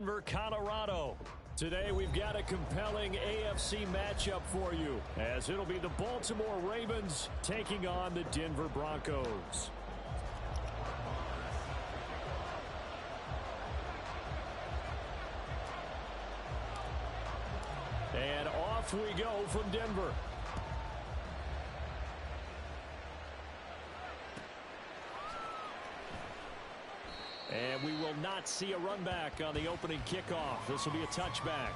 Denver, Colorado. Today we've got a compelling AFC matchup for you, as it'll be the Baltimore Ravens taking on the Denver Broncos. And off we go from Denver. And we will not see a run back on the opening kickoff. This will be a touchback.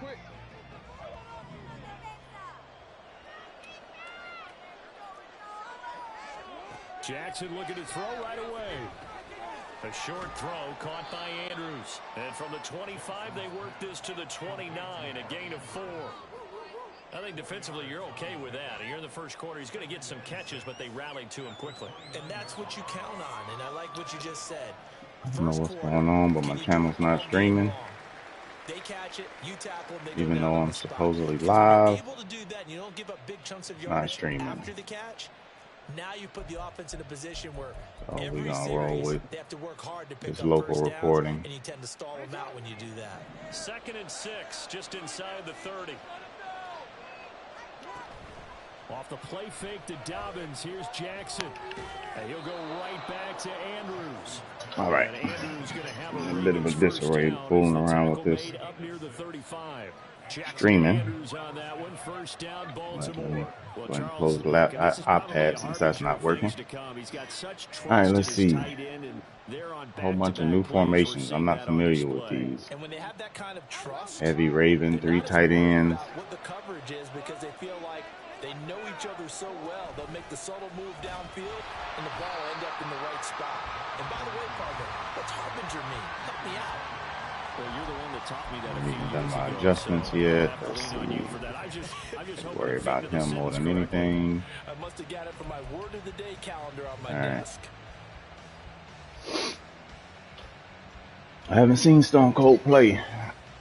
Quick. Jackson looking to throw right away. A short throw caught by Andrews. And from the 25, they work this to the 29, a gain of 4. I think defensively you're okay with that. You're in the first quarter. He's going to get some catches, but they rallied to him quickly. And that's what you count on, and I like what you just said. I don't know what's going on, but my channel's not streaming. They catch it, you tackle them, even though I'm supposedly live. Able to do that, and you don't give up big chunks of not streaming after the catch. Now you put the offense in a position where we're gonna roll with they have to work hard to pick this up local reporting, and you tend to stall them out when you do that. 2nd and 6, just inside the 30. Off the play fake to Dobbins, here's Jackson. And he'll go right back to Andrews. All right. Andrews gonna have a bit of a disarray fooling around with this up near the 35. streaming. On that one, first down, Baltimore. Let me go ahead and close the iPad since that's not working. All right, let's see. A whole bunch of new formations. I'm not familiar with these. And when they have that kind of trust, heavy Raven, 3 tight ends. What the coverage is, because they feel like they know each other so well. They'll make the subtle move downfield, and the ball will end up in the right spot. And by the way, partner, what's Harbinger mean? Help me out. Well, you're the one that taught me that. I haven't done my adjustments yet. Let's see. I just worry about him more than anything. I must have got it from my word of the day calendar on my desk. I haven't seen Stone Cold play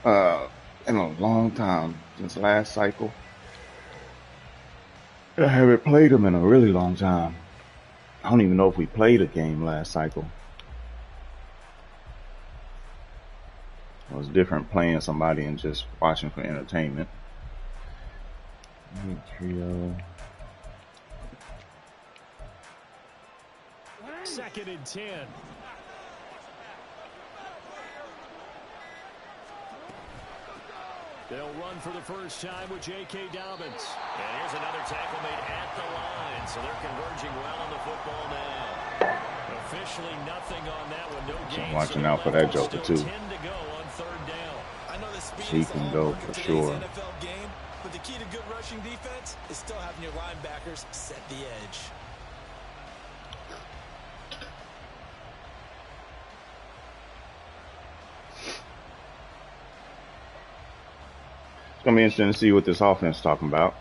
in a long time, since last cycle. I haven't played him in a really long time. I don't even know if we played a game last cycle. It was different playing somebody and just watching for entertainment. Trio. 2nd and 10. They'll run for the first time with J.K. Dobbins. And here's another tackle made at the line, so they're converging well on the football now. Officially nothing on that one. No gain. I'm watching out for that joker too. 10 to go on 3rd down. I know the speed She can go for sure. NFL game, but the key to good rushing defense is still having your linebackers set the edge. gonna be interesting to see what this offense is talking about.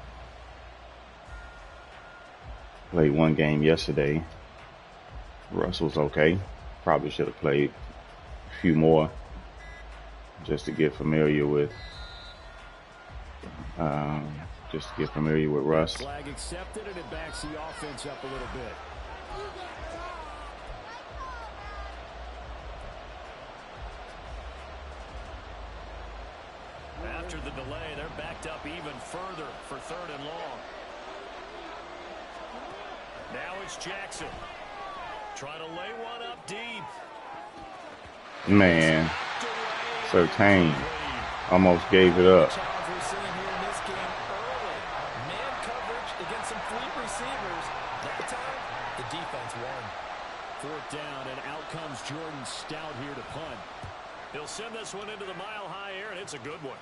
Played one game yesterday. Russ was okay. Probably should have played a few more just to get familiar with Russ. Flag accepted, and it backs the offense up a little bit. After the delay, they're backed up even further for 3rd and long. Now it's Jackson. Trying to lay one up deep. Man, Certain almost gave it up. Man coverage against some fleet receivers. That time, the defense won. 4th down, and out comes Jordan Stout here to punt. He'll send this one into the mile-high air, and it's a good one.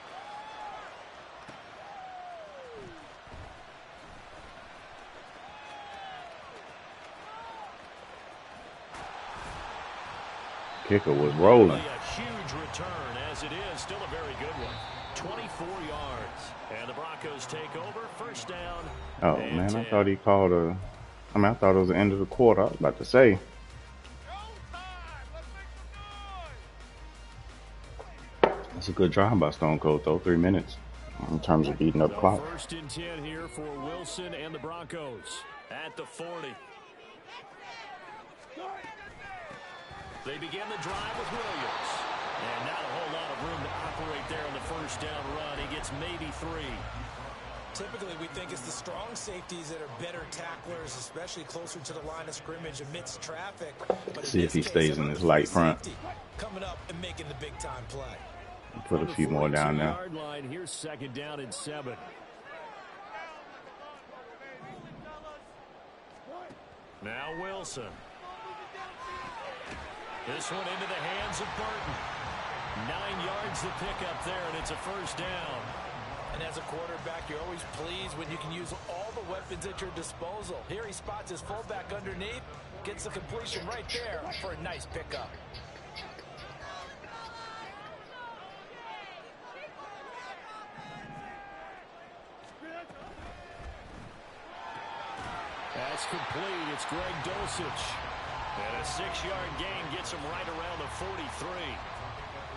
Kicker was rolling. A huge return, as it is. Still a very good one. 24 yards. And the Broncos take over. 1st down. Oh, man, 10. I thought he called I thought it was the end of the quarter. I was about to say. That's a good drive by Stone Cold, though. 3 minutes in terms of beating up the clock. 1st and 10 here for Wilson and the Broncos at the 40. They begin the drive with Williams. And not a whole lot of room to operate there on the 1st down run. He gets maybe 3. Typically, we think it's the strong safeties that are better tacklers, especially closer to the line of scrimmage amidst traffic. But see if he stays in his light front. Coming up and making the big time play. Put a few more down there. Line, here's 2nd down and 7. Now Wilson. This one into the hands of Burton. 9 yards to pick up there, and it's a 1st down. And as a quarterback, you're always pleased when you can use all the weapons at your disposal. Here he spots his fullback underneath, gets the completion right there for a nice pickup. That's complete. It's Greg Dulcich. And a 6-yard gain gets him right around the 43.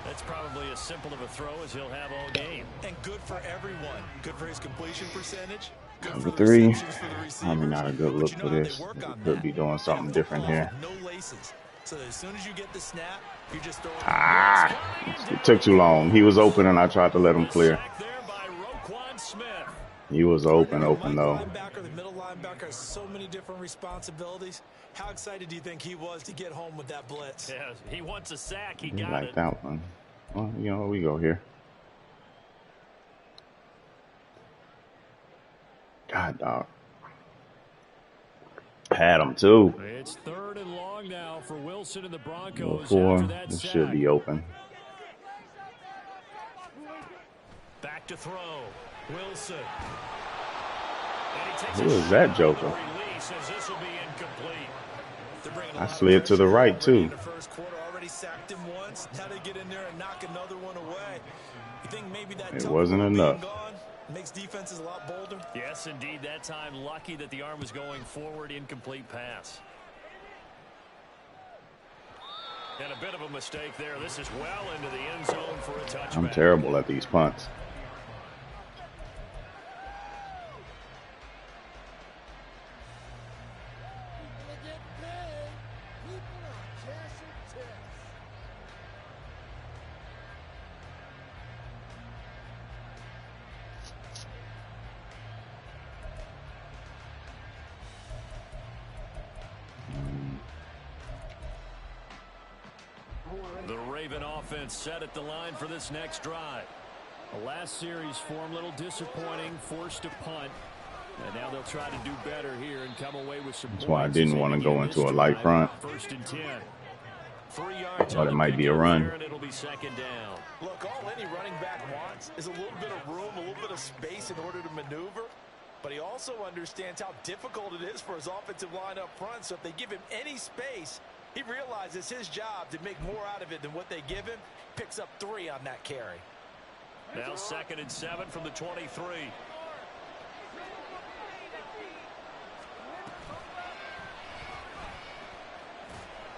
That's probably as simple of a throw as he'll have all game. And good for everyone. Good for his completion percentage. Good Number for 3. the Probably not a good look for this. Could be doing something different here. No laces. So as soon as you get the snap, you're just throwing. It took too long. He was open, and I tried to let him clear. He was open though. The middle linebacker has so many different responsibilities. How excited do you think he was to get home with that blitz? Yeah, he wants a sack. He got like it. That one. Well, you know, we go here. God, dog. Had him too. It's 3rd and long now for Wilson and the Broncos. 4. This should be open. Back to throw. Wilson. Who is that joker? I slid to the right too. The first quarter already sacked him once. Now they get in there and knock another one away. You think maybe that it wasn't enough. Makes defenses a lot bolder. Yes, indeed. That time, lucky that the arm was going forward. Incomplete pass. And a bit of a mistake there. This is well into the end zone for a touchback. I'm terrible at these punts. The Raven offense set at the line for this next drive. The last series form a little disappointing, forced to punt. And now they'll try to do better here and come away with some points. That's why I didn't want to go into a light front. 1st and 10. 3 yards. But it might be a run. And it'll be 2nd down. Look, all any running back wants is a little bit of room, a little bit of space in order to maneuver. But he also understands how difficult it is for his offensive line up front. So if they give him any space, he realizes his job to make more out of it than what they give him. Picks up 3 on that carry. Now 2nd and 7 from the 23.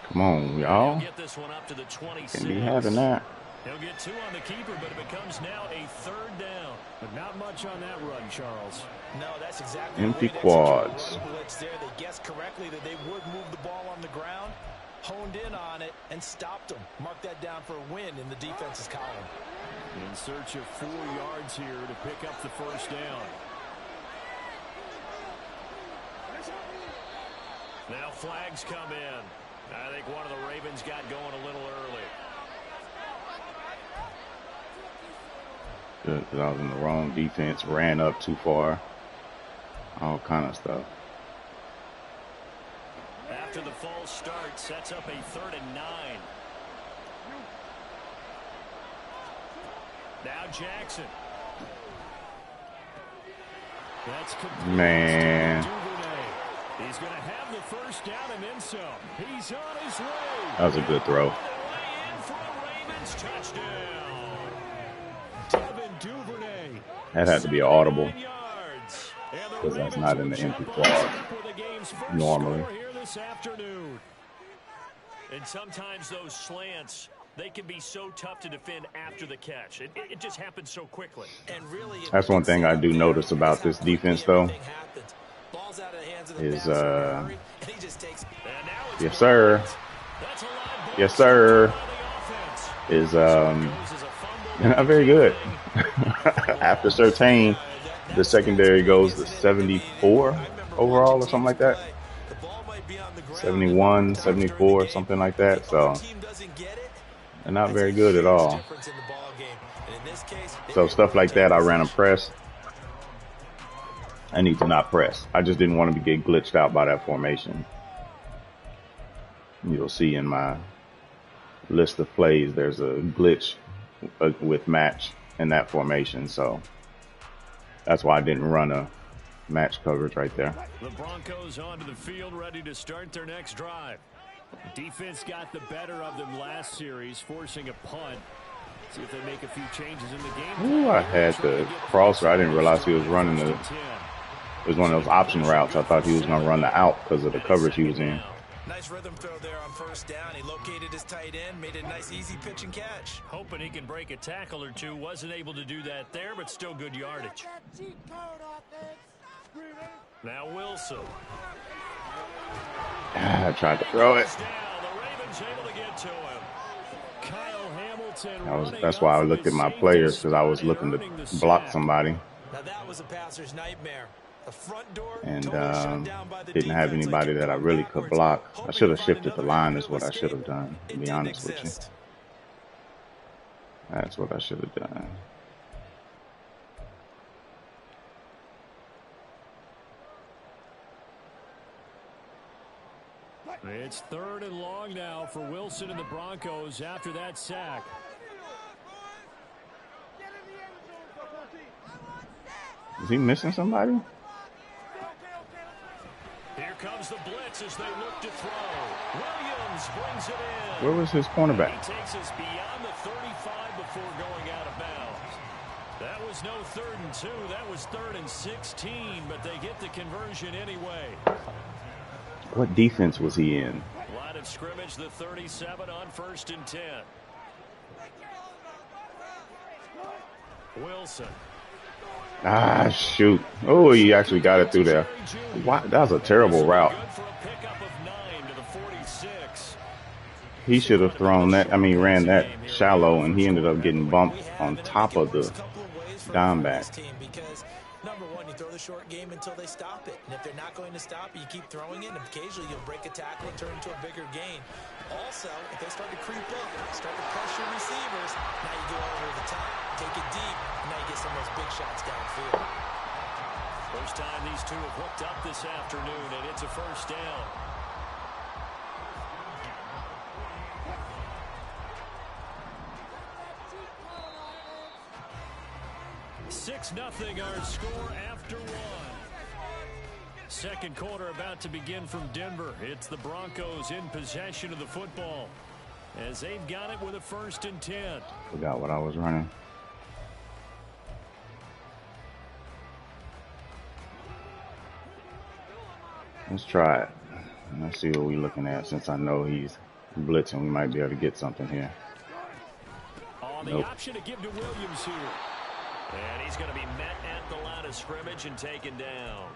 Come on, y'all. Get this one up to the 26. Can be having that. He'll get 2 on the keeper, but it becomes now a 3rd down. But not much on that run, Charles. No, that's exactly empty quads. There. They guessed correctly that they would move the ball on the ground, honed in on it, and stopped them. Mark that down for a win in the defense's column. In search of 4 yards here to pick up the 1st down. Now flags come in. I think one of the Ravens got going a little early. Good, because I was in the wrong defense, ran up too far, all kind of stuff. After the false start, sets up a 3rd and 9. Now Jackson. That's man. He's going to have the 1st down and then some. He's on his way. That was a good throw. That had to be an audible, because that's not in the empty quad normally. And sometimes those slants, they can be so tough to defend after the catch. It just happens so quickly. And really, that's one thing I do notice about this defense, though, is, yes, sir. Yes, sir. Is, not very good. After Surtain, the secondary goes to 74 overall or something like that. 71, 74, something like that. So they're not very good at all. So stuff like that, I ran a press. I need to not press. I just didn't want to get glitched out by that formation. You'll see in my list of plays, there's a glitch with match in that formation, so that's why I didn't run a match coverage right there. The Broncos onto the field, ready to start their next drive. Defense got the better of them last series, forcing a punt. See if they make a few changes in the game. Ooh, I had the crosser. I didn't realize he was running the. It was one of those option routes. I thought he was going to run the out because of the coverage he was in. Nice rhythm throw there on 1st down. He located his tight end, made a nice easy pitch and catch. Hoping he can break a tackle or two. Wasn't able to do that there, but still good yardage. Now Wilson. I tried to throw it. That's why I looked at my players, because I was looking to block somebody. Now that was a passer's nightmare. The front door and didn't have anybody that I really could block. I should have shifted the line is what I should have done, to be honest with you. That's what I should have done. It's 3rd and long now for Wilson and the Broncos after that sack. Is he missing somebody? Here comes the blitz as they look to throw. Williams brings it in. Where was his cornerback? He takes us beyond the 35 before going out of bounds. That was no 3rd and 2. That was 3rd and 16, but they get the conversion anyway. What defense was he in? Line of scrimmage, the 37 on 1st and 10. Wilson. Ah, shoot. Oh, he actually got it through there. Wow, that was a terrible route. He should have thrown that. I mean, ran that shallow, and he ended up getting bumped on top of the down back. Number one, you throw the short game until they stop it. And if they're not going to stop it, you keep throwing it, and occasionally you'll break a tackle and turn into a bigger gain. Also, if they start to creep up, start to pressure receivers, now you go over the top, take it deep, and now you get some of those big shots downfield. First time these two have hooked up this afternoon, and it's a 1st down. Six 0 our score after 1. Second quarter about to begin from Denver. It's the Broncos in possession of the football as they've got it with a 1st and 10. Forgot what I was running. Let's try it. Let's see what we're looking at. Since I know he's blitzing, we might be able to get something here. On the option to give to Williams here. And he's going to be met at the line of scrimmage and taken down.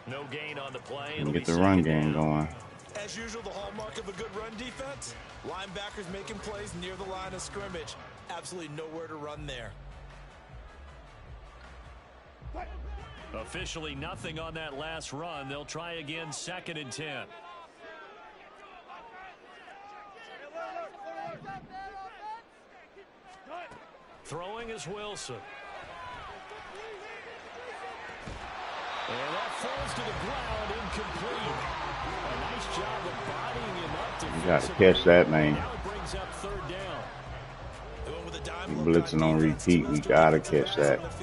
No gain on the play. And get the run game going. As usual, the hallmark of a good run defense, linebackers making plays near the line of scrimmage. Absolutely nowhere to run there. Officially nothing on that last run. They'll try again, 2nd and 10. Throwing is Wilson. And that falls to the ground, incomplete. A nice job of bodying him up. You got to catch that, man. Now it brings up 3rd down. Blitzing on repeat, we got to catch that. Let's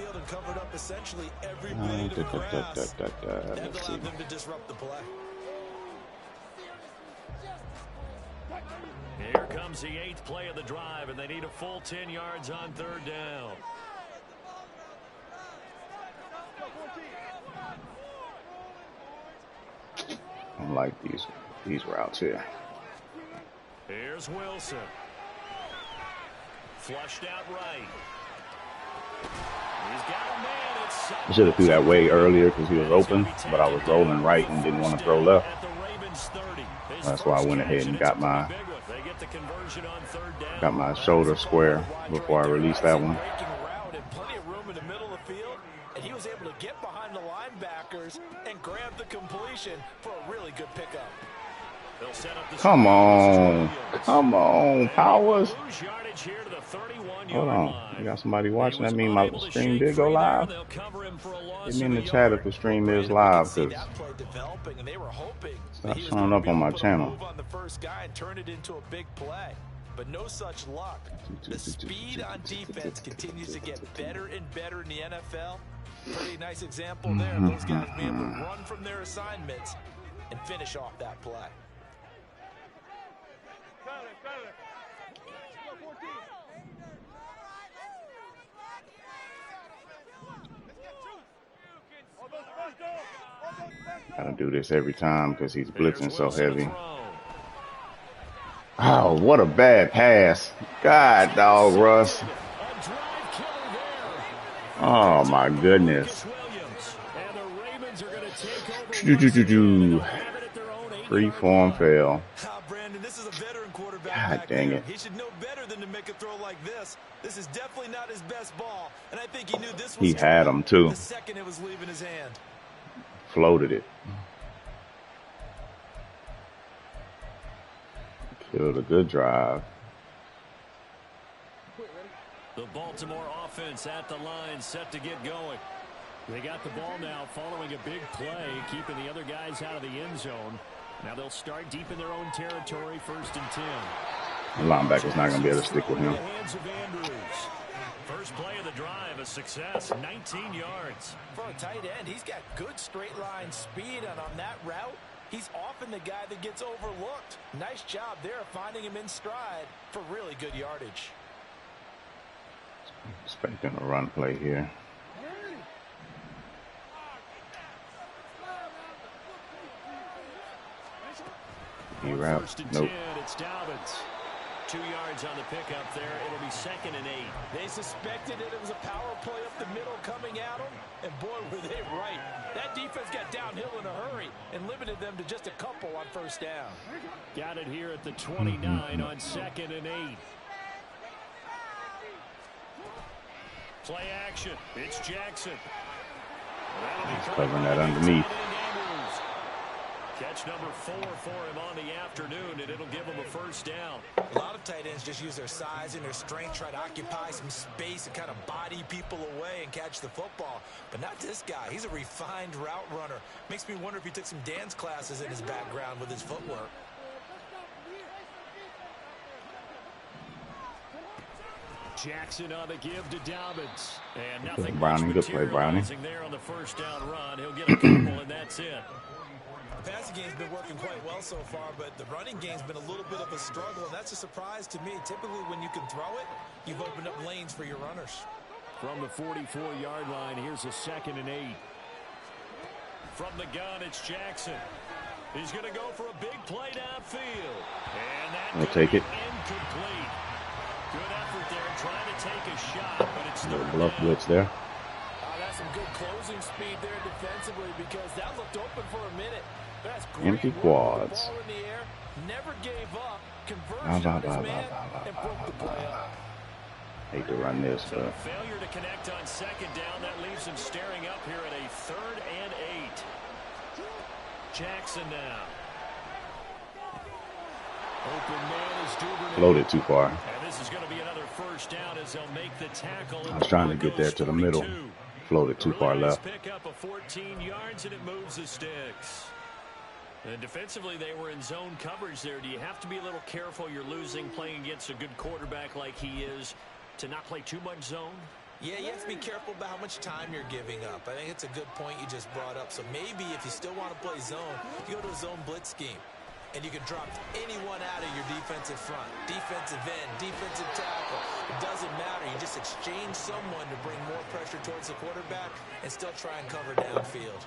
see. Here comes the 8th play of the drive, and they need a full 10 yards on 3rd down. I like these routes here. Here's Wilson. Flushed out right. He's got a man. I should have threw that way earlier because he was open, but I was rolling right and didn't want to throw left. That's why I went ahead and got my shoulder square before I released that one. Plenty of room in the middle of the field, and he was able to get behind the linebackers and grab the completion for a really good pickup. Come on, Powers. Hold on, you got somebody watching? That mean my stream did go live? Get me in the chat if the stream is live, because it's not showing up on my channel. But no such luck. The speed on defense continues to get better and better in the NFL. Pretty nice example there. Those guys being able to run from their assignments and finish off that play. Gotta do this every time because he's blitzing so heavy. Oh, what a bad pass. God, dog, Russ. Oh, my goodness. Free form fail. God dang it. He should know better than to make a throw like this. This is definitely not his best ball, and I think he knew this was he had him too. The second it was leaving his hand. Floated it. Killed a good drive. The Baltimore offense at the line, set to get going. They got the ball now following a big play, keeping the other guys out of the end zone. Now they'll start deep in their own territory, 1st and 10. The linebacker's not going to be able to stick with him. First play of the drive, a success, 19 yards. For a tight end, he's got good straight line speed, and on that route, he's often the guy that gets overlooked. Nice job there finding him in stride for really good yardage. Expecting a run play here. First and 10, it's Dobbins. 2 yards on the pickup there. It'll be 2nd and 8. They suspected that it was a power play up the middle coming at them, and boy, were they right. That defense got downhill in a hurry and limited them to just a couple on 1st down. Got it here at the 29 on 2nd and 8. Play action. It's Jackson. He's covering that underneath. Catch number 4 for him on the afternoon, and it'll give him a 1st down. A lot of tight ends just use their size and their strength, try to occupy some space and kind of body people away and catch the football. But not this guy. He's a refined route runner. Makes me wonder if he took some dance classes in his background with his footwork. Jackson on the give to Dobbins. And nothing Browning, good play, Browning. There on the 1st down run. He'll get a couple, and that's it. The passing game's been working quite well so far, but the running game's been a little bit of a struggle, and that's a surprise to me. Typically, when you can throw it, you've opened up lanes for your runners. From the 44-yard line, here's a 2nd and 8. From the gun, it's Jackson. He's going to go for a big play downfield. And that I'll take it. Incomplete. Good effort there trying to take a shot, but it's little bluff blitz there. That's some good closing speed there defensively because that looked open for a minute. That's great. Empty quads. Ball in the air, never gave up. Conversion on this man and broke the play up. Hate to run this, so but failure to connect on second down. That leaves him staring up here at a 3rd and 8. Jackson now. Open man is Duvernay. floated too far. And this is going to be another first down as they'll make the tackle. I was trying to get there to the middle. Floated too far left. Pick up a 14 yards and it moves the sticks. And defensively, they were in zone coverage there. Do you have to be a little careful? You're losing playing against a good quarterback like he is to not play too much zone? Yeah, you have to be careful about how much time you're giving up. I think it's a good point you just brought up. So maybe if you still want to play zone, you go to a zone blitz scheme. And you can drop anyone out of your defensive front, defensive end, defensive tackle. It doesn't matter. You just exchange someone to bring more pressure towards the quarterback and still try and cover downfield.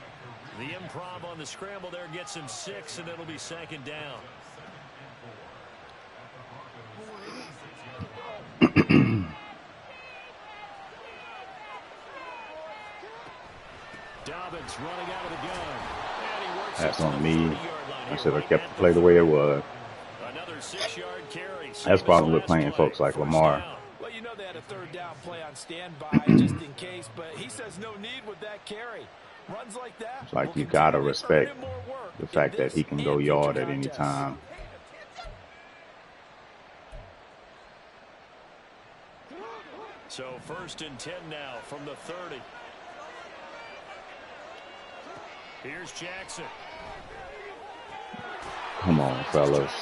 The improv on the scramble there gets him 6, and it'll be 2nd down. Dobbins running out of the gun. And he works. That's on me. I should have kept the play the way it was. Another 6-yard carry. That's probably with playing folks like Lamar. Well, you know they had a 3rd down play on standby just in case, but he says no need with that carry. Runs like that. It's like you gotta respect the fact that he can go yard at any time. So 1st and 10 now from the 30. Here's Jackson. Come on, fellas.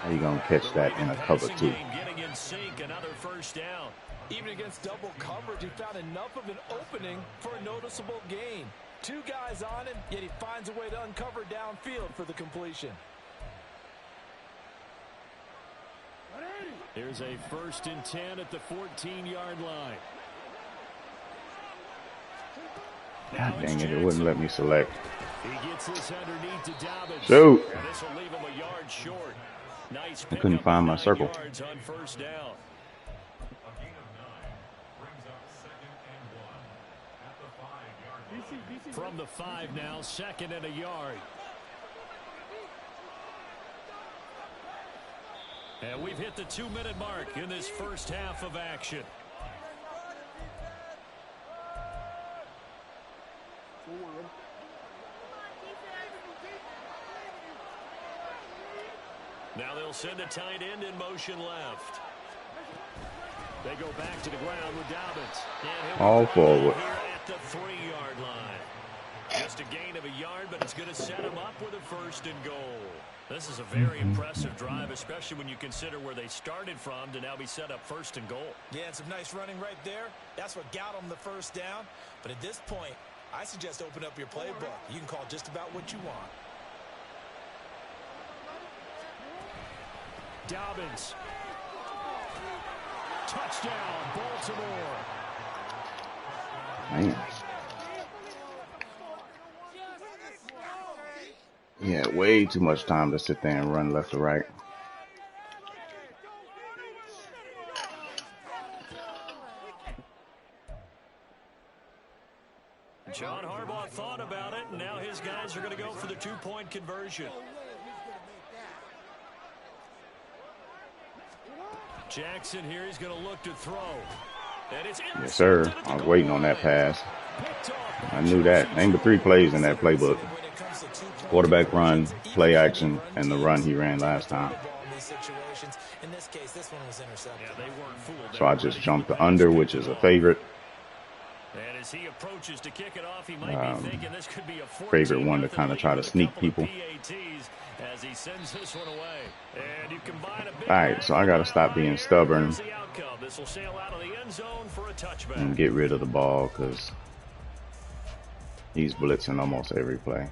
How you gonna catch that in a cover 2? Getting in sync, another 1st down. Even against double coverage, he found enough of an opening for a noticeable gain. 2 guys on him, yet he finds a way to uncover downfield for the completion. Here's a 1st and 10 at the 14-yard line. God dang it, it wouldn't let me select. He gets this underneath to Dobbins. Shoot! And this will leave him a yard short. Nice I couldn't find my 9 circle. yards on 1st down. From the 5 now, 2nd and a yard. And we've hit the 2-minute mark in this first half of action. Now they'll send a tight end in motion left. They go back to the ground with Dobbins. All forward. Here at the 3-yard line. Just a gain of a yard, but it's going to set him up with a 1st and goal. This is a very impressive drive, especially when you consider where they started from to now be set up 1st and goal. Yeah, and some nice running right there. That's what got him the 1st down. But at this point, I suggest open up your playbook. You can call just about what you want. Dobbins. Touchdown, Baltimore. Man. He had way too much time to sit there and run left to right. John Harbaugh thought about it, and now his guys are going to go for the 2-point conversion. Jackson here, he's going to look to throw. And it's Yes, sir. I was waiting on that pass. I knew that. Name the 3 plays in that playbook. Quarterback run, play action, and the run he ran last time. So I just jumped the under, which is a favorite. And as he approaches to kick it off, he might be thinking this could be a favorite one to kind of try to sneak people. As he sends this one away. And you combine a big all right, so I got to stop being stubborn this will sail out of the end zone for a touchback. and get rid of the ball because he's blitzing almost every play.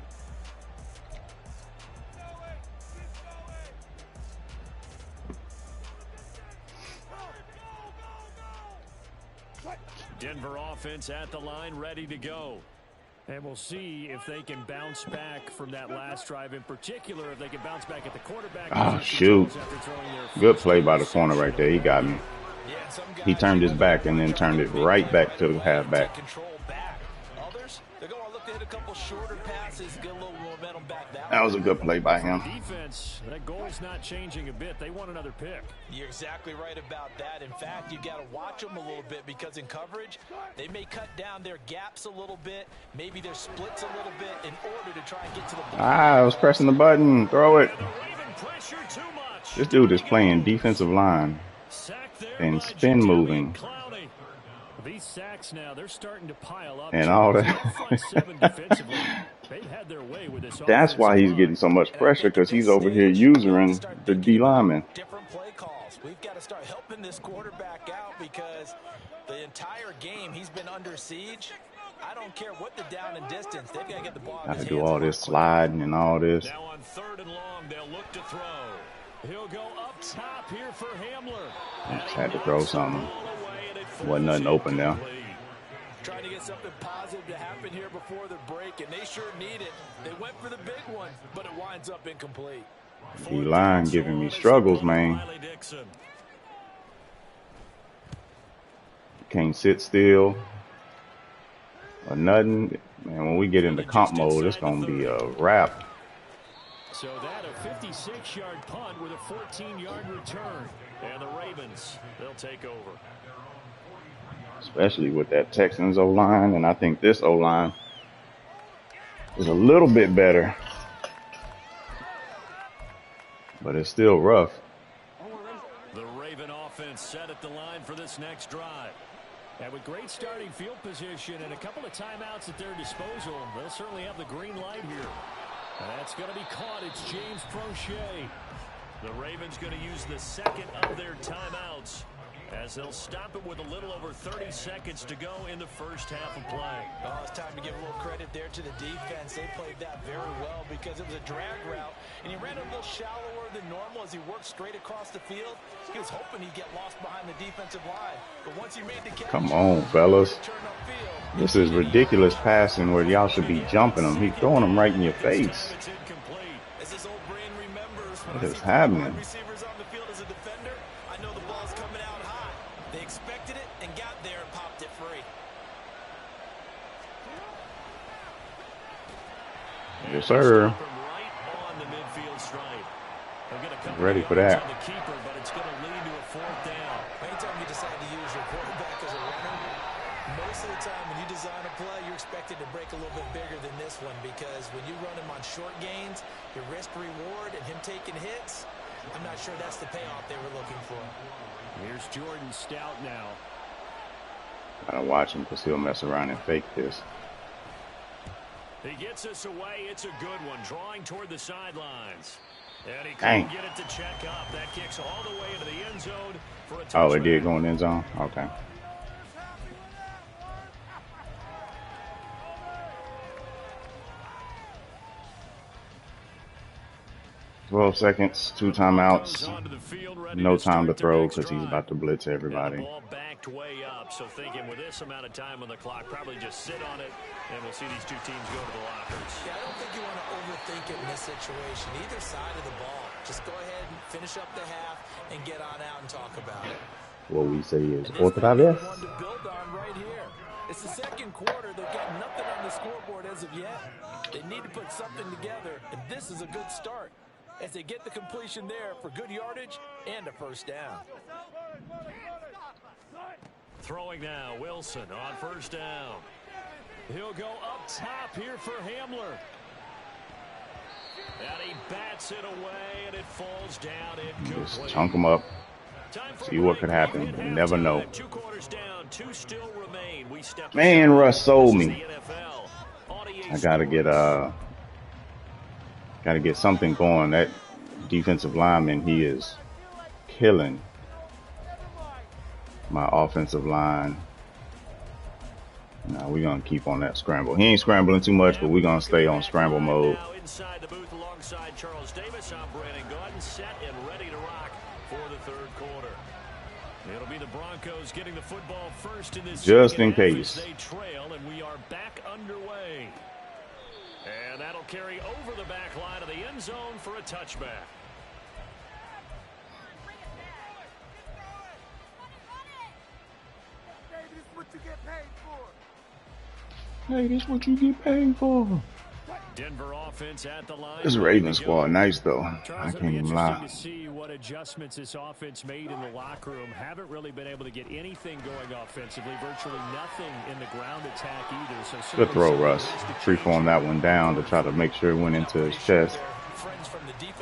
Denver offense at the line, ready to go. And we'll see if they can bounce back from that last drive in particular, if they can bounce back at the quarterback. Oh, shoot. Good play by the corner right there. He got me. He turned his back and then turned it right back to the halfback. That was a good play by him. Defense, that goal's not changing a bit. They want another pick. You're exactly right about that. In fact, you got to watch them a little bit because in coverage, they may cut down their gaps a little bit, maybe their splits a little bit in order to try and get to the ball. I was pressing the button. Throw it. This dude is playing defensive line and spin moving. These sacks now, they're starting to pile up. And all that. That's why he's getting so much pressure, because he's over here using the D lineman. Different play calls. We've got to start helping this quarterback out because the entire game he's been under siege. I don't care what the down and distance. They've got to get the ball in his hands. Got to do all this sliding and all this. Now on 3rd and long, they'll look to throw. He'll go up top here for Hamler. Just had to throw something. Wasn't nothing open now. Trying to get something positive to happen here before the break, and they sure need it. They went for the big one, but it winds up incomplete. D-line giving me struggles, man. Can't sit still or nothing. Man, when we get into comp mode, it's going to be a wrap. So that a 56-yard punt with a 14-yard return. And the Ravens, they'll take over. Especially with that Texans O-line, and I think this O-line is a little bit better. But it's still rough. The Raven offense set at the line for this next drive. And with great starting field position and a couple of timeouts at their disposal, they'll certainly have the green light here. That's going to be caught. It's James Prochet. The Ravens going to use the second of their timeouts as they'll stop it with a little over 30 seconds to go in the first half of play. Oh, it's time to give a little credit there to the defense. They played that very well because it was a drag route, and he ran a little shallower than normal as he worked straight across the field. He was hoping he'd get lost behind the defensive line, but once he made the catch, come on, fellas. This is ridiculous passing where y'all should be jumping him. He's throwing them right in your face. What is happening? Receivers on the field as a defender, I know the ball's coming out high. They expected it and got there and popped it free. Yes, sir. Ready for that. Anytime you decide to use your quarterback as a runner, most of the time when you design a play, you're expected to break a little bit bigger than this one, because when you run him on short gains, your risk reward and him taking hits, I'm not sure that's the payoff they were looking for. Here's Jordan Stout now. Gotta watch him because he'll mess around and fake this. He gets us away. It's a good one, drawing toward the sidelines. And he couldn't get it to check up. That kicks all the way into the end zone for a touchdown. Oh, it did go in the end zone? Okay. 12 seconds, 2 timeouts, no time to throw because he's about to blitz everybody. The ball backed way up, so thinking with this amount of time on the clock, probably just sit on it, and we'll see these two teams go to the lockers. Yeah, I don't think you want to overthink it in this situation, either side of the ball. Just go ahead and finish up the half and get on out and talk about it. What we say is otra vez. One to build on right here. It's the second quarter. They've got nothing on the scoreboard as of yet. They need to put something together, and this is a good start as they get the completion there for good yardage and a first down. Throwing now, Wilson on first down. He'll go up top here for Hamler. And he bats it away, and it falls down incomplete. Just chunk him up. See what could happen. You never know. 2 quarters down, 2 still remain. We step Man, Russ sold me. I gotta get something going. That defensive lineman, he is killing my offensive line. Now we're gonna keep on that scramble. He ain't scrambling too much, but we're gonna stay on scramble mode. Inside the booth alongside Charles Davis, I'm Brandon Gordon, set and ready to rock for the third quarter. It'll be the Broncos getting the football first in this just in half case. as they trail, and we are back underway. And that'll carry over the back line of the end zone for a touchback. Hey, this is what you get paid for. Denver offense at the line. This Ravens squad nice though. I can't even lie. To see what adjustments this offense made in the locker room. Haven't really been able to get anything going offensively. Virtually nothing in the ground attack either. So good throw, Russ. Freeform that one down to try to make sure it went into his chest.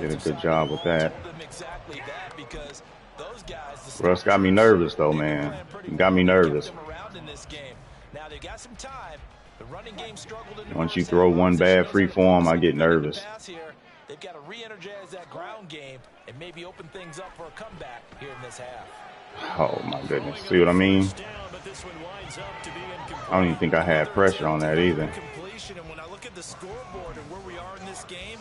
Did a good job with that. Russ got me nervous though, man. He got me nervous. Now they got some time. The running game struggled in the Once you throw one bad free form, I get nervous. They've got to re-energize that ground game and maybe open things up for a comeback here in this half. Oh my goodness. See what I mean? I don't even think I had pressure on that either. And when I look at the scoreboard and where we are in this game,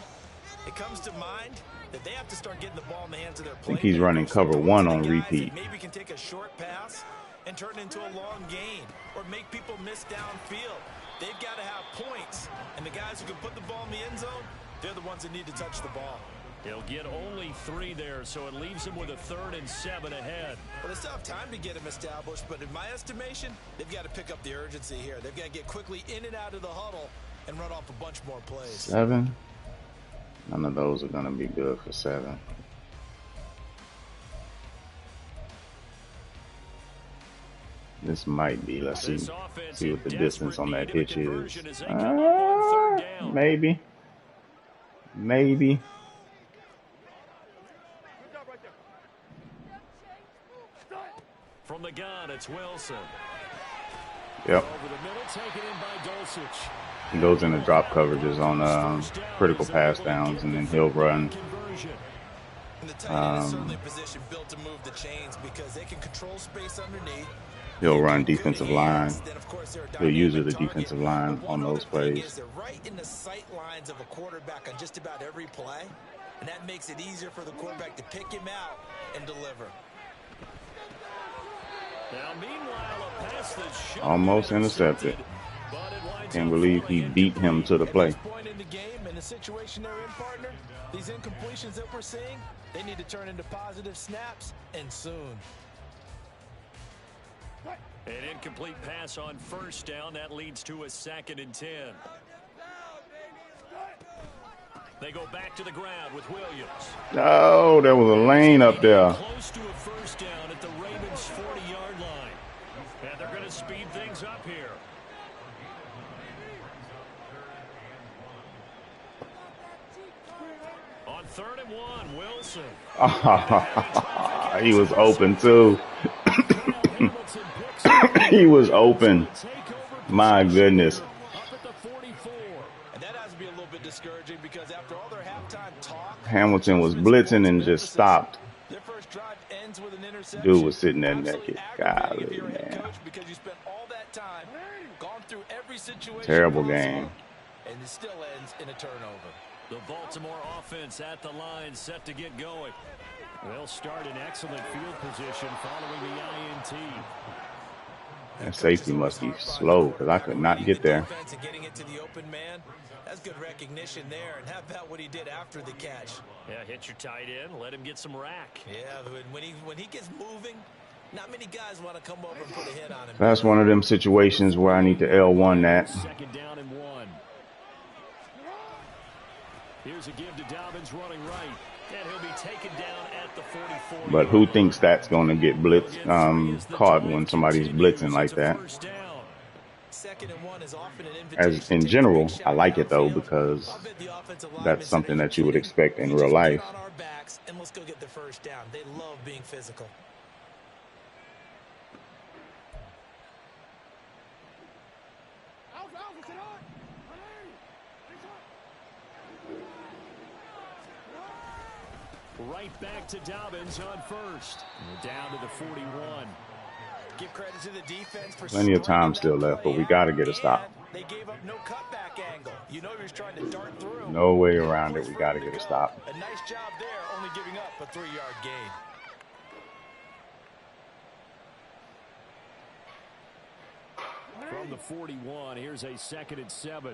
it comes to mind that they have to start getting the ball in the hands of their players. I think he's running cover one on repeat. Maybe can take a short pass and turn it into a long gain or make people miss downfield. They've got to have points, and the guys who can put the ball in the end zone, they're the ones that need to touch the ball. He'll get only 3 there, so it leaves him with a 3rd and 7 ahead. Well, they still have time to get him established, but in my estimation, they've got to pick up the urgency here. They've got to get quickly in and out of the huddle and run off a bunch more plays. 7? None of those are going to be good for 7. This might be. Let's see what the distance on that hitch is. Maybe. Maybe. From the gun, it's Wilson. Yep. Over the middle, taken in by Dulcich. He goes into drop coverages on critical pass downs, and then he'll run. And the tight end is certainly a position built to move the chains because they can control space underneath. He'll run defensive line. He'll use the defensive line on those plays. They're right in the sight lines of a quarterback on just about every play, and that makes it easier for the quarterback to pick him out and deliver. Now, meanwhile, a pass that almost intercepted. Can't believe he beat him to the play. Point in the game and the situation they're in, partner. These incompletions that we're seeing, they need to turn into positive snaps, and soon. An incomplete pass on 1st down. That leads to a 2nd and 10. They go back to the ground with Williams. Oh, there was a lane up there. Close to a 1st down at the Ravens' 40-yard line. And they're going to speed things up here. On 3rd and 1, Wilson. He was open too. He was open. My goodness. And that has to be a little bit discouraging because after all their halftime talk, Hamilton was blitzing and just stopped. Their first drive ends with an interception. Dude was sitting there naked. Golly, man. Because you spent all that time, gone through every situation. Terrible game. And it still ends in a turnover. The Baltimore offense at the line, set to get going. They'll start in excellent field position following the INT. That safety must be slow because I could not get there. Getting it to the open man, that's good recognition there. And how about what he did after the catch? Yeah, hit your tight end, let him get some rack. Yeah, when he gets moving, not many guys want to come over and put a hit on him. That's one of them situations where I need to L1 that. 2nd down and 1. Here's a give to Dobbins running right. And he'll be taken down at the 44. But who thinks that's going to get caught when somebody's blitzing like that? As in general, I like it though because that's something that you would expect in real life. And let's go get the 1st down. They love being physical. Right back to Dobbins on 1st. Down to the 41. Give credit to the defense for plenty of time still left, but we got to get a stop. They gave up no cutback angle. You know he was trying to dart through. No way around it. We got to get a stop. A nice job there, only giving up a 3-yard gain. the 41. Here's a 2nd and 7.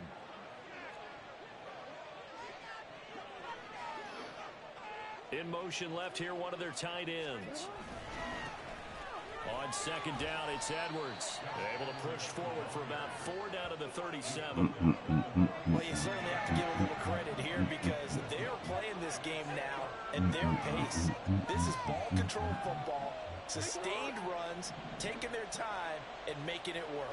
In motion left here, one of their tight ends. On 2nd down, it's Edwards. Able to push forward for about 4 down to the 37. Well, you certainly have to give a little credit here because they're playing this game now at their pace. This is ball control football, sustained runs, taking their time and making it work.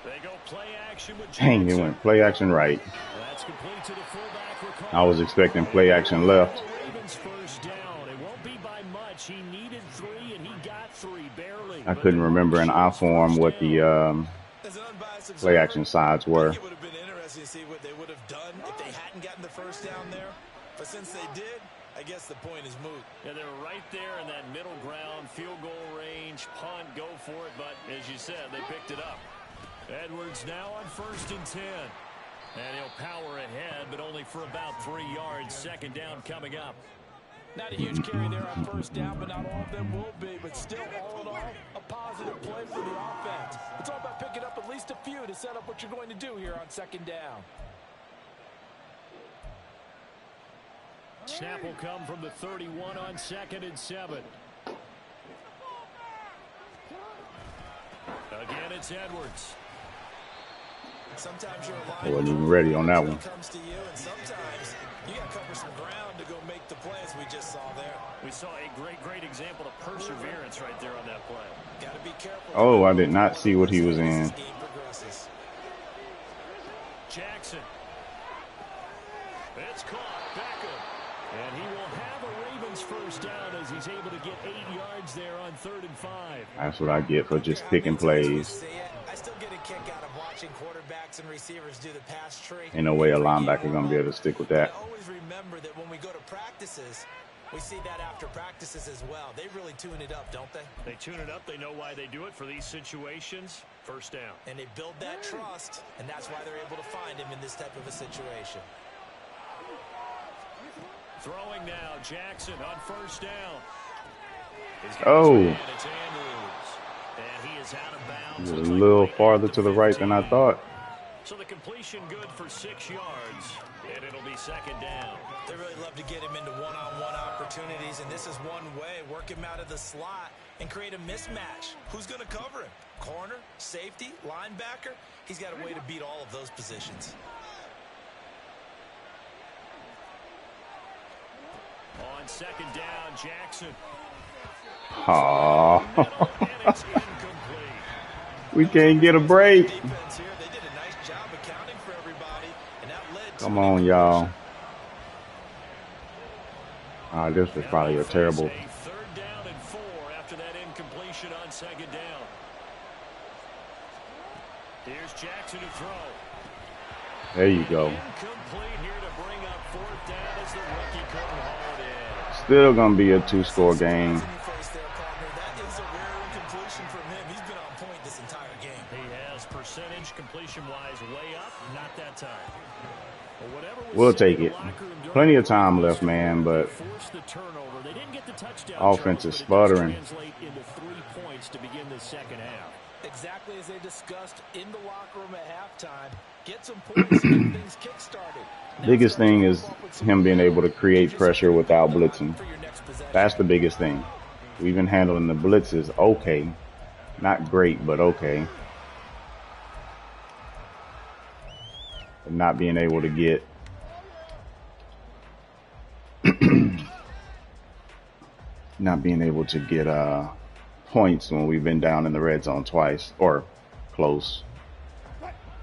They go play action with Dang, it went play action right. That's complete to the fullback. I was expecting play action left. Ravens first down. It won't be by much. He needed 3 and he got 3 barely. I couldn't remember in I-form what the play action sides were. It would have been interesting to see what they would have done if they hadn't gotten the first down there. But since they did, I guess the point is moot. Yeah, they were right there in that middle ground, field goal range, punt, go for it. But as you said, they picked it up. Edwards now on 1st and 10. And he'll power ahead, but only for about 3 yards. 2nd down coming up. Not a huge carry there on 1st down, but not all of them will be. But still, all in all, a positive play for the offense. It's all about picking up at least a few to set up what you're going to do here on 2nd down. Snap will come from the 31 on 2nd and 7. Again, it's Edwards. Sometimes you're I wasn't even ready on that one. Comes to you, and sometimes you got to cover some ground to go make the plays we just saw there. We saw a great example of perseverance right there on that play. Got to be careful. Oh, I did not see what he was in. Jackson. It's caught. Beckham. And he will have a Ravens first down as he's able to get 8 yards there on 3rd and 5. That's what I get for just picking plays. I still get a kick out of watching quarterbacks and receivers do the pass tree. Ain't no way a linebacker gonna be able to stick with that. I always remember that when we go to practices, we see that after practices as well. They really tune it up, don't they? They tune it up. They know why they do it for these situations. First down. And they build that trust, and that's why they're able to find him in this type of a situation. Throwing now, Jackson on 1st down. Oh. And it's Andrews. And he is out of bounds. He was a little farther to the right than I thought. So the completion good for 6 yards. And it'll be 2nd down. They really love to get him into one-on-one opportunities, and this is one way. Work him out of the slot and create a mismatch. Who's going to cover him? Corner, safety, linebacker? He's got a way to beat all of those positions. On 2nd down, Jackson. Oh, we can't get a break. Come on, y'all. This was probably a terrible. 3rd down and 4 after that incompletion on 2nd down. Here's Jackson to throw. There you go. Incomplete here to bring up 4th down as the rookie couldn't haul it in. Still gonna be a 2-score game. That is a rare incompletion from him. He's been on point this entire game. He has percentage completion-wise way up. Not that time. We'll take it. Plenty of time left, man, but offense is sputtering. Into 3 points to begin the 2nd half. Exactly as they discussed in the locker room at halftime. Get some points and get things kick-started. Biggest thing is him being able to create pressure without blitzing. That's the biggest thing. We've been handling the blitzes okay. Not great, but okay. But not being able to get points when we've been down in the red zone twice or close.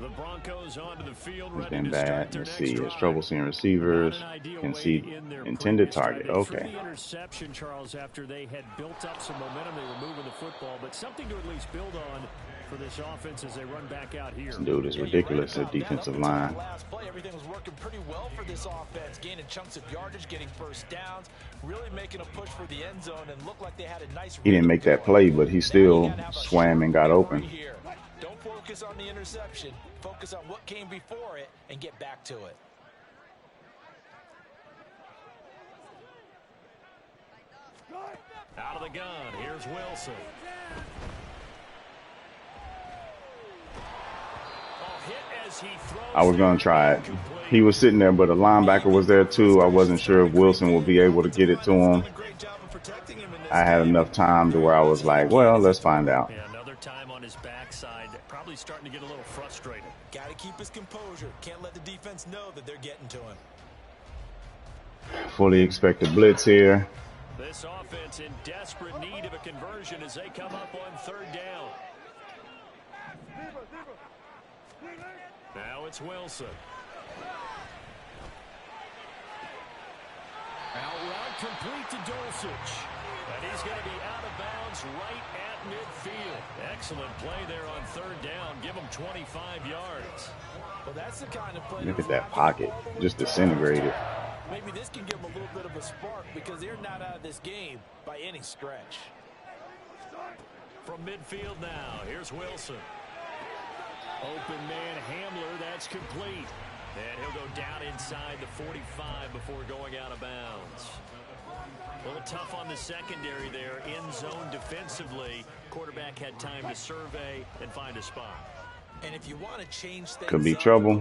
The Broncos onto the field. It's been bad. Let's see. It's trouble seeing receivers. Can see intended target. Okay. The interception, Charles, after they had built up some momentum. They were moving the football, but something to at least build on for this offense as they run back out here. This dude is ridiculous at defensive line. Last play, everything was working pretty well for this offense, gaining chunks of yardage, getting first downs, really making a push for the end zone, and looked like they had a nice. He didn't make that play, but he still swam and got open. Don't focus on the interception. Focus on what came before it and get back to it. Out of the gun, here's Wilson. I was going to try it. He was sitting there, but a linebacker was there too. I wasn't sure if Wilson would be able to get it to him. I had enough time to where I was like, well, let's find out. Yeah, another time on his backside, probably starting to get a little frustrated. Got to keep his composure. Can't let the defense know that they're getting to him. Fully expected blitz here. This offense in desperate need of a conversion as they come up on third down. Now it's Wilson. Out route complete to Dulcich. And he's going to be out of bounds right at midfield. Excellent play there on third down. Give him 25 yards. Well, that's the kind of play. Look at that pocket. Just disintegrated. Maybe this can give them a little bit of a spark because they're not out of this game by any stretch. From midfield now, here's Wilson. Open man Hamler, that's complete. And he'll go down inside the 45 before going out of bounds. A little tough on the secondary there, in zone defensively. Quarterback had time to survey and find a spot. And if you want to change things, could be trouble,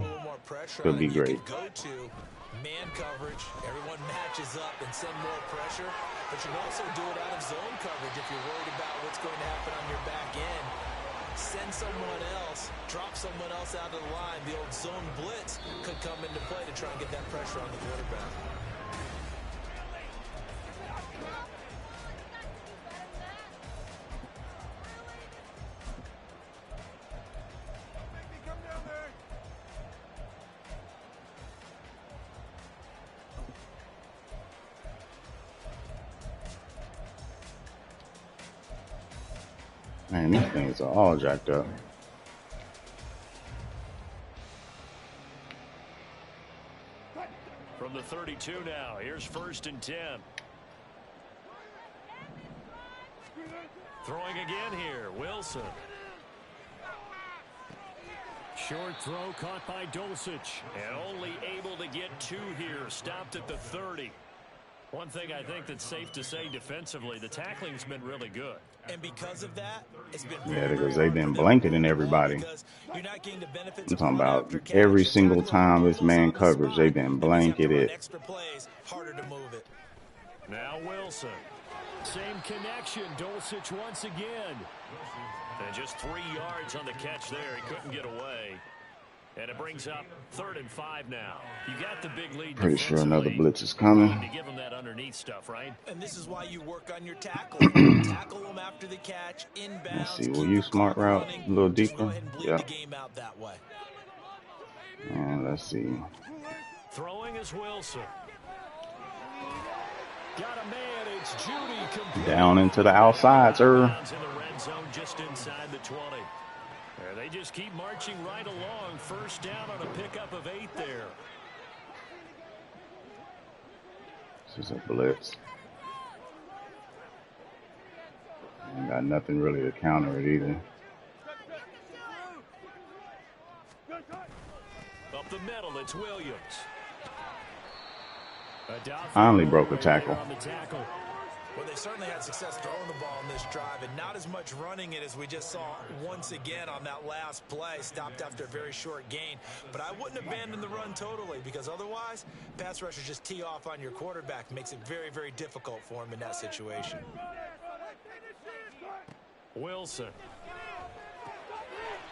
could be great. Go to man coverage, everyone matches up and send more pressure. But you can also do it out of zone coverage if you're worried about what's going to happen on your back end. Send someone else, drop someone else out of the line. The old zone blitz could come into play to try and get that pressure on the quarterback. Man, these things are all jacked up. From the 32 now, here's 1st and 10. Throwing again here, Wilson. Short throw caught by Dulcich. And only able to get 2 here, stopped at the 30. One thing I think that's safe to say defensively, the tackling's been really good. And because of that, it's been because they've been blanketing everybody. I'm talking about every single time this man coverage, they've been blanketed. Harder to move it. Now Wilson. Same connection. Dulcich once again. And just 3 yards on the catch there. He couldn't get away. And it brings up 3rd and 5 now. You got the big lead. Pretty sure another blitz is coming. To give him that underneath stuff, right? And this is why you work on your tackling. Tackle them after the catch, inbounds. Let's see, will you smart route a little deeper? Yeah. The game out that way. And let's see. Throwing is Wilson. Got a man. It's Judy. Down into the outside, sir. In the red zone, just inside the 20. They just keep marching right along. 1st down on a pickup of 8 there. This is a blitz. Ain't got nothing really to counter it either. Up the middle, it's Williams. Finally broke a tackle. Well, they certainly had success throwing the ball in this drive and not as much running it as we just saw once again on that last play. Stopped after a very short gain. But I wouldn't abandon the run totally because otherwise, pass rushers just tee off on your quarterback. Makes it very, very difficult for him in that situation. Wilson.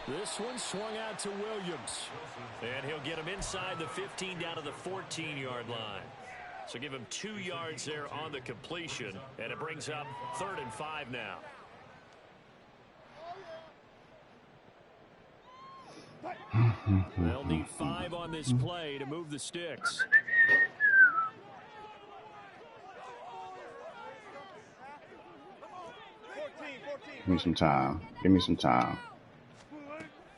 This one swung out to Williams. And he'll get him inside the 15 down to the 14-yard line. So give him 2 yards there on the completion, and it brings up 3rd and 5 now. They'll need 5 on this play to move the sticks. Give me some time. Give me some time.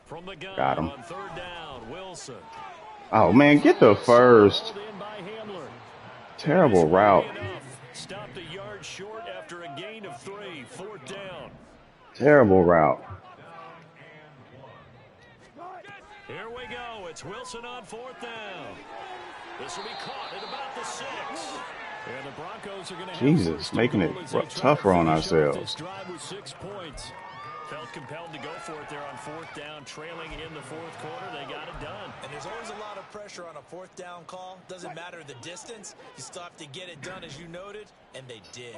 From the gun, got him. On 3rd down, Wilson. Oh, man, get the first. Terrible route. Stopped a yard short after a gain of 3. 4th down. Terrible route. Here we go. It's Wilson on 4th down. This will be caught at about the 6. And the Broncos are going to have Jesus, making it tougher on ourselves. Drive with 6 points. Felt compelled to go for it there on 4th down, trailing in the 4th quarter. They got it done. And there's always a lot of pressure on a 4th down call. Doesn't matter the distance. You still have to get it done, as you noted, and they did.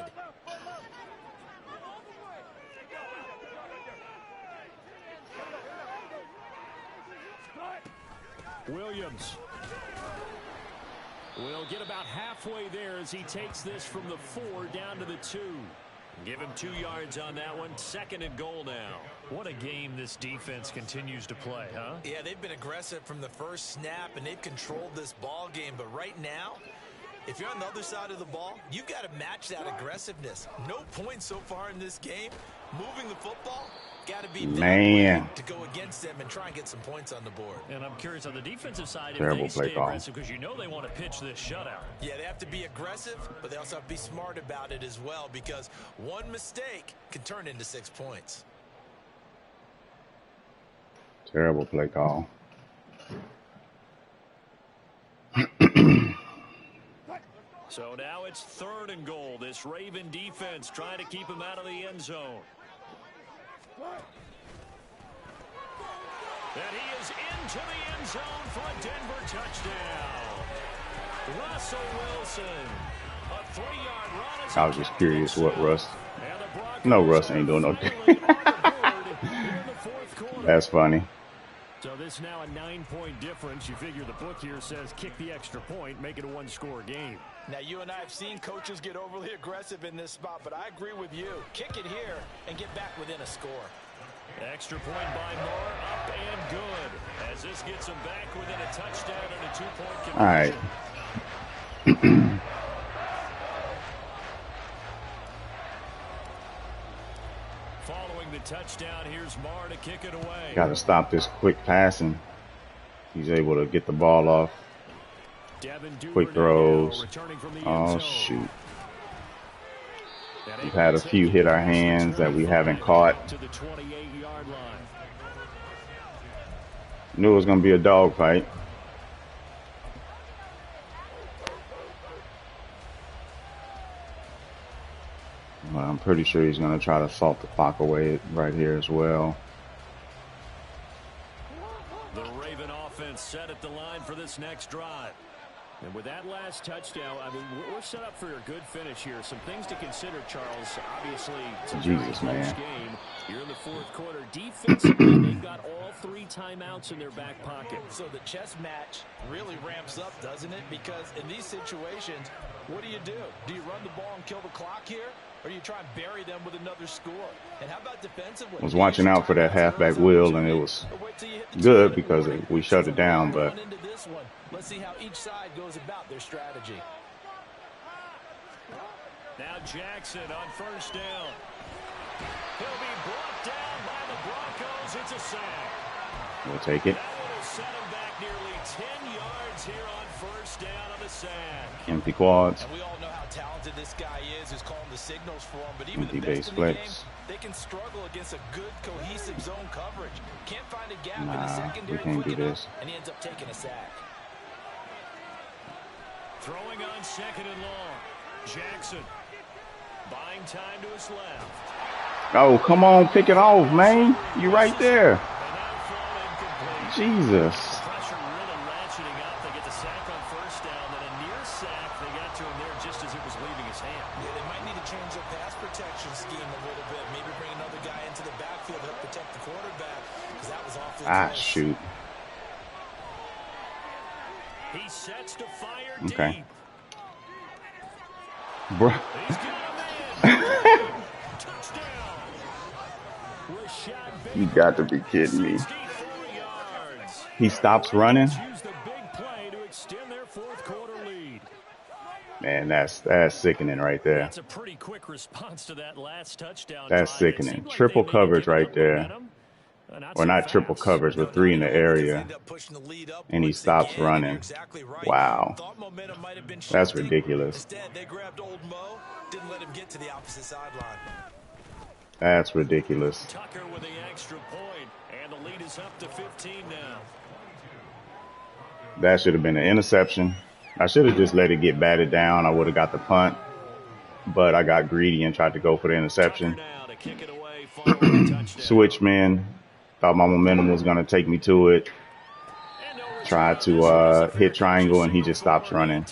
Williams will get about halfway there as he takes this from the 4 down to the 2. Give him 2 yards on that one. 2nd and goal now. What a game this defense continues to play, huh? Yeah, they've been aggressive from the first snap, and they've controlled this ball game. But right now, if you're on the other side of the ball, you've got to match that aggressiveness. No points so far in this game. Moving the football, got to be man to go against them and try and get some points on the board. And I'm curious on the defensive side, terrible if they play stay call, aggressive, because you know they want to pitch this shutout. Yeah, they have to be aggressive, but they also have to be smart about it as well, because one mistake can turn into 6 points. terrible play call. So now it's 3rd and goal. This Raven defense trying to keep him out of the end zone. And he is into the end zone for a Denver touchdown. Russell Wilson. A 3-yard run. I was just curious what Russ. No, Russ ain't doing no. That's funny. So this now a 9-point difference. You figure the book here says kick the extra point, make it a 1-score game. Now, you and I have seen coaches get overly aggressive in this spot, but I agree with you. Kick it here and get back within a score. Extra point by Moore, up and good. As this gets him back within a touchdown and a 2-point conversion. All right. Following the touchdown, here's Moore to kick it away. Got to stop this quick passing. He's able to get the ball off. Quick throws. Oh, shoot. We've had a few hit our hands that we haven't caught. To the 28-yard line. Knew it was going to be a dogfight. Well, I'm pretty sure he's going to try to salt the clock away right here as well. The Raven offense set at the line for this next drive. And with that last touchdown, I mean, we're set up for a good finish here. Some things to consider, Charles. Obviously, it's a Jesus, very close man. game. You're in the 4th quarter. Defensively, they've got all 3 timeouts in their back pocket. So the chess match really ramps up, doesn't it? Because in these situations, what do? Do you run the ball and kill the clock here? Or do you try and bury them with another score? And how about defensively? I was watching out for that halfback wheel, and it was good because we shut it down, but let's see how each side goes about their strategy. Now Jackson on 1st down. He'll be brought down by the Broncos. It's a sack. we'll take it. That will set him back nearly 10 yards here on 1st down on the sack. Empty quads. And we all know how talented this guy is, who's calling the signals for him. But even Empty the base best in the game, flex. they can struggle against a good, cohesive zone coverage. Can't find a gap in the Nah, secondary we can't quick do enough, this. and he ends up taking a sack. Throwing on 2nd and long. Jackson buying time to his left. Oh, come on, pick it off, man. You right there. And that throw incomplete. Jesus. Pressure really ratcheting up. They get the sack on 1st down, then a near sack. They got to him there just as it was leaving his hand. Yeah, they might need to change their pass protection scheme a little bit. Maybe bring another guy into the backfield to help protect the quarterback, because that was awfully close. Shoot. He sets to fire Okay. deep. Bro. He's got him in. Touchdown. Rashad You Bateman, got to be kidding me. 64 yards. He stops running. Use the big play to extend their 4th quarter lead. Man, that's sickening right there. That's a pretty quick response to that last touchdown. That's drive. It sickening. seemed like Triple they needed to coverage get right up there. momentum. Or not triple coverage, but 3 in the area. And he stops running. Wow. That's ridiculous. Instead, they grabbed old Mo, didn't let him get to the opposite sideline. That's ridiculous. Tucker with the extra point, and the lead is up to 15 now. That should have been an interception. I should have just let it get batted down. I would have got the punt, but I got greedy and tried to go for the interception. Switch, man. Thought my momentum was going to take me to it. Tried to hit triangle, and he just stops running.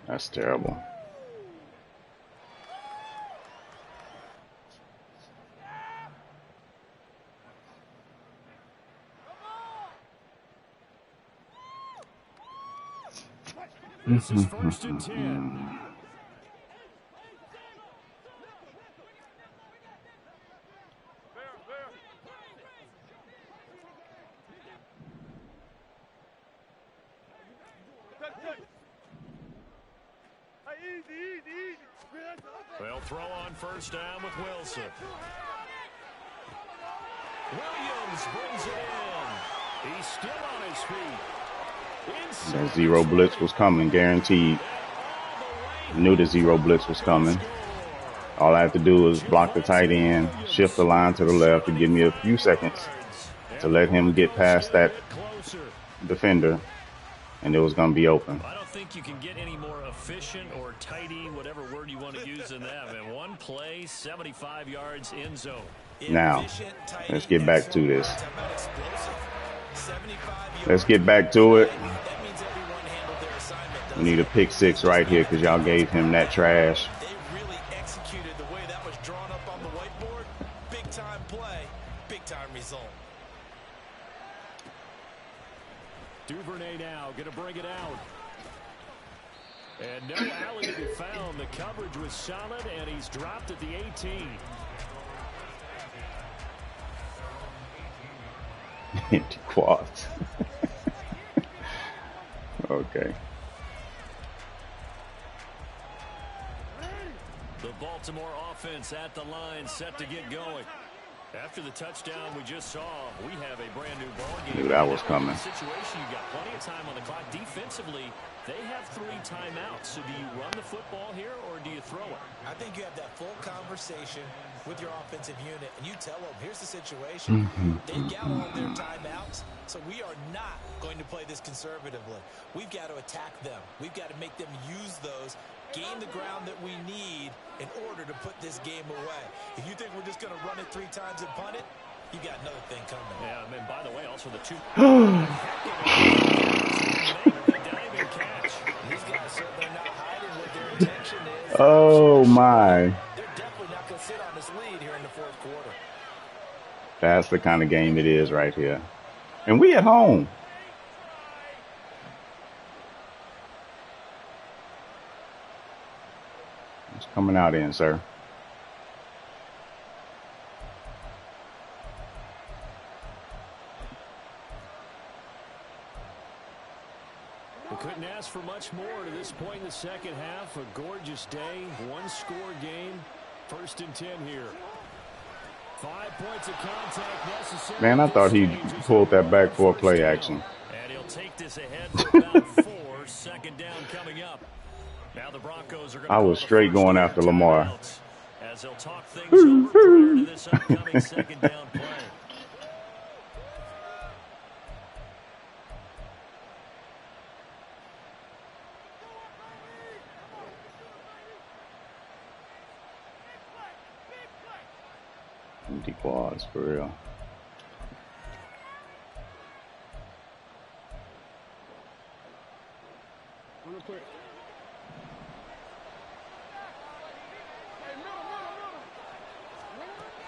That's terrible. This is 1st and 10. They'll throw on 1st down with Wilson. Williams brings it in. He's still on his feet. That zero blitz was coming, guaranteed. Knew the zero blitz was coming. All I have to do is block the tight end, shift the line to the left to give me a few seconds to let him get past that defender, and it was going to be open. I don't think you can get any more efficient or tidy, whatever word you want to use in that. And one play, 75 yards in zone. Now, let's get back to this. Let's get back to it. We need a pick 6 right here because y'all gave him that trash. They really executed the way that was drawn up on the whiteboard. Big time play, big time result. Duvernay now going to bring it out. And no alley to be found. The coverage was solid, and he's dropped at the 18. Empty quads. Okay. The Baltimore offense at the line, set to get going. After the touchdown we just saw, we have a brand new ball game. Knew that was coming. Situation, you got plenty of time on the clock. Defensively, they have 3 timeouts. So do you run the football here or do you throw it? I think you have that full conversation with your offensive unit, and you tell them, here's the situation. They've got all their timeouts, so we are not going to play this conservatively. We've got to attack them. We've got to make them use those, gain the ground that we need in order to put this game away. If you think we're just going to run it 3 times and punt it, you got another thing coming. Yeah, and by the way, also the 2. These guys certainly not hiding what their intention is. Oh, my. They're definitely not going to sit on this lead here in the 4th quarter. That's the kind of game it is right here. And we at home. It's coming out in, sir. We couldn't ask for much more to this point in the second half. A gorgeous day, 1-score game. 1st and 10 here. 5 points of contact necessary. Man, I thought he pulled that back for a play action. And he'll take this ahead for about 4. 2nd down coming up. Now the Broncos are going to I was straight going after Lamar. As they'll talk things over prior to this upcoming 2nd down play. Empty quads, for real.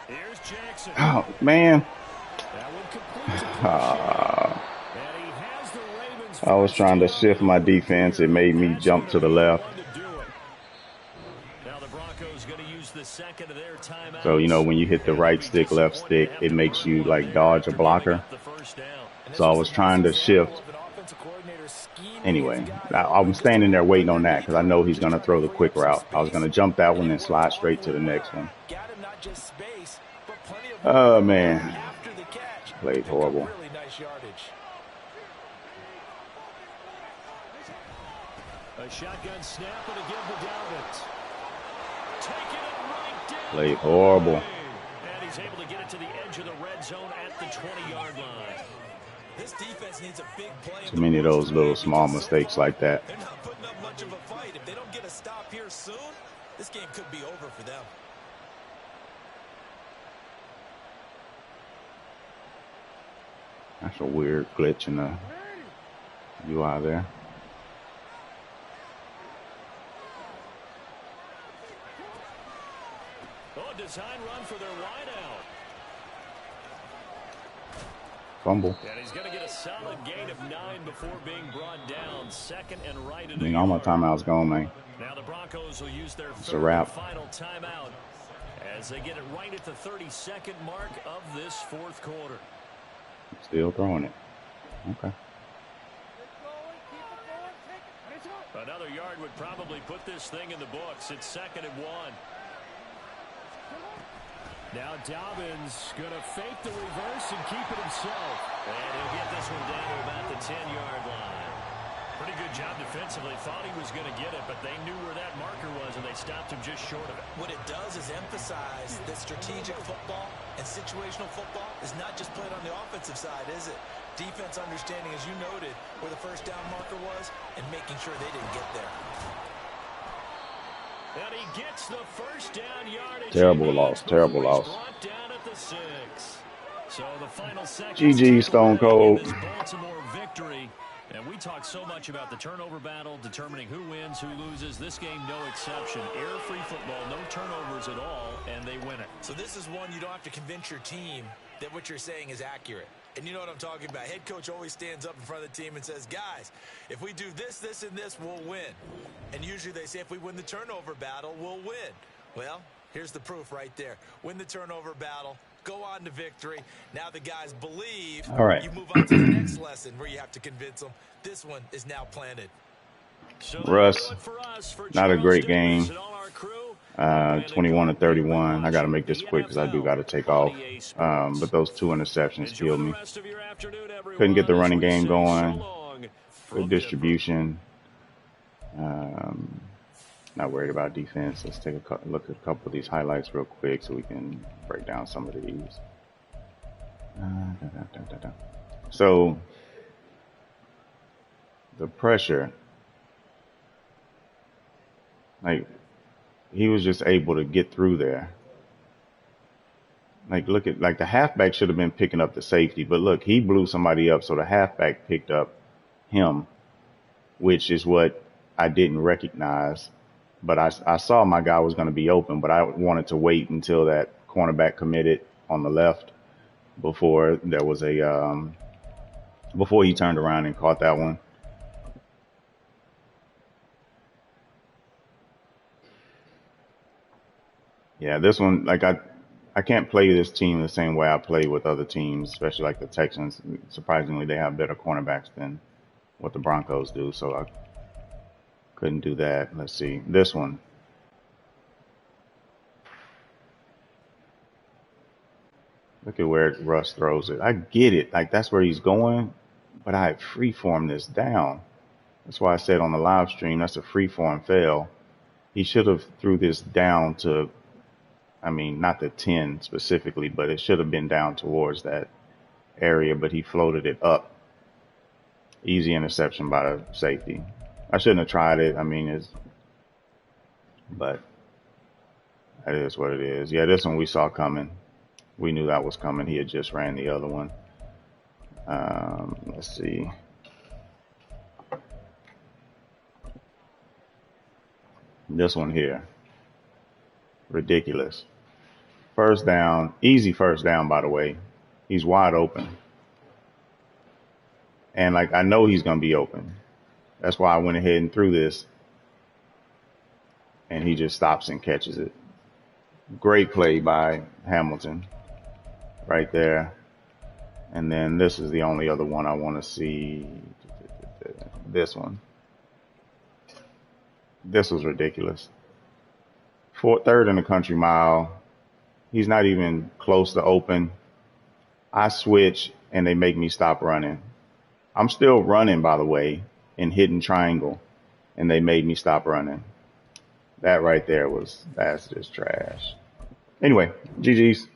Here's Jackson. Oh, man. That one complete to and he has the Ravens. I was trying to shift my defense. It made me jump to the left. Now the Broncos going to use the 2nd of their timeouts. So, you know, when you hit the right stick, left stick, it makes you, like, dodge a blocker. So I was trying to shift. Anyway, I'm standing there waiting on that because I know he's going to throw the quick route. I was going to jump that one and slide straight to the next one. Oh, man. Played horrible. A shotgun snap and a give to Dalvin. Played horrible. And he he's able to get it to the edge of the red zone at the 20-yard line. This defense needs a big play. Too many of those little small mistakes like that. They're not putting up much of a fight. If they don't get a stop here soon, this game could be over for them. That's a weird glitch in the UI there. Oh, design run for their wideout. Fumble. And he's going to get a solid gain of 9 before being brought down. Second and right in I mean, all my timeouts gone, man. Now the Broncos will use their It's a wrap. final timeout as they get it right at the 32nd mark of this fourth quarter. Still throwing it. Okay. Another yard would probably put this thing in the books. It's 2nd and 1. Now Dobbins going to fake the reverse and keep it himself. And he'll get this one down to about the 10-yard line. Pretty good job defensively. Thought he was going to get it, but they knew where that marker was, and they stopped him just short of it. What it does is emphasize that strategic football and situational football is not just played on the offensive side, is it? Defense understanding, as you noted, where the first down marker was and making sure they didn't get there. And he gets the first down yardage. Terrible loss. Terrible loss. Brought down at the 6. So the final seconds. GG, Stone Cold. This Baltimore victory. And we talk so much about the turnover battle, determining who wins, who loses. This game, no exception. Error-free football, no turnovers at all, and they win it. So this is one you don't have to convince your team that what you're saying is accurate. And you know what I'm talking about. Head coach always stands up in front of the team and says, guys, if we do this, this, and this, we'll win. And usually they say if we win the turnover battle, we'll win. Well, here's the proof right there. Win the turnover battle. Go on to victory. Now the guys believe. All right. You move on to the next lesson where you have to convince them. This one is now planted. So Russ, not a great game. 21-31. I got to make this quick because I do got to take off. But those 2 interceptions killed me. Couldn't get the running game going. Good distribution. Not worried about defense. Let's take a look at a couple of these highlights real quick so we can break down some of these. So the pressure, like he was just able to get through there. Like look at the halfback should have been picking up the safety, but look, he blew somebody up, so the halfback picked up him, which is what I didn't recognize. But I saw my guy was going to be open, but I wanted to wait until that cornerback committed on the left before there was before he turned around and caught that one. Yeah, this one, like I can't play this team the same way I play with other teams, especially like the Texans. Surprisingly, they have better cornerbacks than what the Broncos do, so I couldn't do that. Let's see. This one. Look at where Russ throws it. I get it. Like, that's where he's going, but I freeform this down. That's why I said on the live stream, that's a freeform fail. He should have threw this down to, I mean, not the 10 specifically, but it should have been down towards that area, but he floated it up. Easy interception by the safety. I shouldn't have tried it. I mean, but that is what it is. Yeah, this one we saw coming. We knew that was coming. He had just ran the other one. Let's see. This one here. Ridiculous. First down. Easy first down, by the way. He's wide open. And, like, I know he's going to be open. That's why I went ahead and threw this. And he just stops and catches it. Great play by Hamilton right there. And then this is the only other one I want to see. This one. This was ridiculous. Third in the country mile. He's not even close to open. I switch and they make me stop running. I'm still running, by the way, in hidden triangle, and they made me stop running. That right there that's just trash. Anyway, GG's.